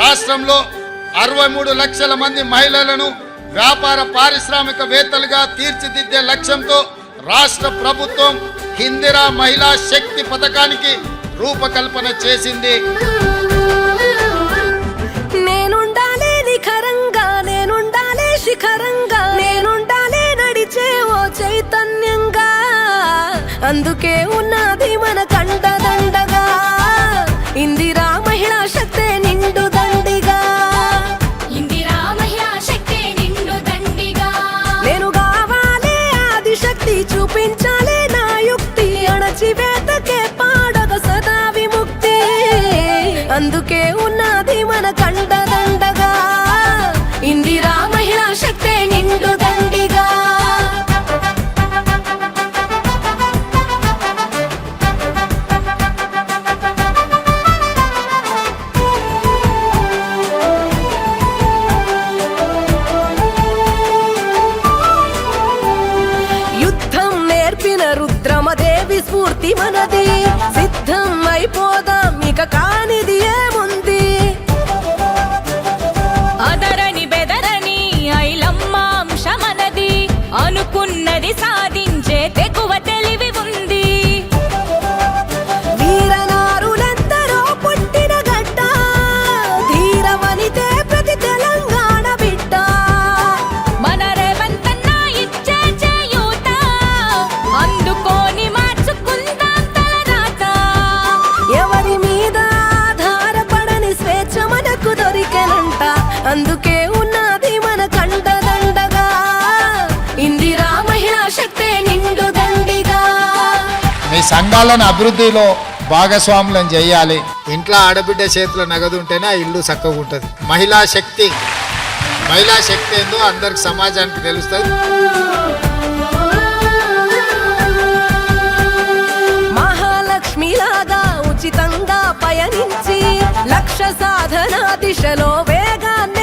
రాష్ట్రంలో 63 లక్షల మంది మహిళలను వ్యాపార పారిశ్రామికవేత్తలుగా తీర్చిదిద్దే లక్ష్యంతో రాష్ట్ర ప్రభుత్వం ఇందిరా మహిళా శక్తి పథకానికి రూపకల్పన చేసింది. నేనుండాలే నిఖరంగా, నేనుండాలే శిఖరంగా, నేనుండాలే నడిచే ఓ చైతన్యంగా, అందుకే ఉన్నది మన కండదండగా ఇందిరా మహిళా శక్తి నిండు దండిగా. ఇందిరా మహిళా శక్తి నిండు దండిగా. నేను కావాలే ఆది శక్తి, చూపించాలే నా యుక్తి, అణచివేతకే పాడగ సదా విముక్తి, అందుకే ఉన్నది మన కండదండగా ఇందిరా మహిళా శక్తి నిండు దండిగా. యుద్ధం నేర్పిన రుద్రమదేవి స్ఫూర్తి మనది, సిద్ధం అయిపోదాం ఇక కానిది ఏముంది. అదరని బెదరని ఐలమ్మ అంశ మనది, అనుకున్నది సాధించే తెగువ తెలివి ఉంది. వీరనారులెందరో పుట్టిన గడ్డ, ధీరవనితే ప్రతి తెలంగాణ బిడ్డ. మన రేవంతన్న ఇచ్చే చేయూత, అందుకోని మార్చుకుందాం తలరాత. ఎవరి మీద ఆధారపడని స్వేచ్ఛ మనకు దొరికెనంట, అందుకే ఉన్నది మన కండదండగా ఇందిరా మహిళా శక్తి నిండు దండిగా. మీ సంఘాలను అభివృద్ధిలో భాగస్వాములను చేయాలి. ఇంట్లో ఆడబిడ్డ చేతిలో నగదు ఉంటేనే ఆ ఇల్లు చక్కగా ఉంటుంది. మహిళా శక్తి ఏందో అందరికి సమాజానికి తెలుస్తుంది. మహాలక్ష్మిలాగా ఉచితంగా పయనించి లక్ష్య సాధన దిశలో వేగాన్ని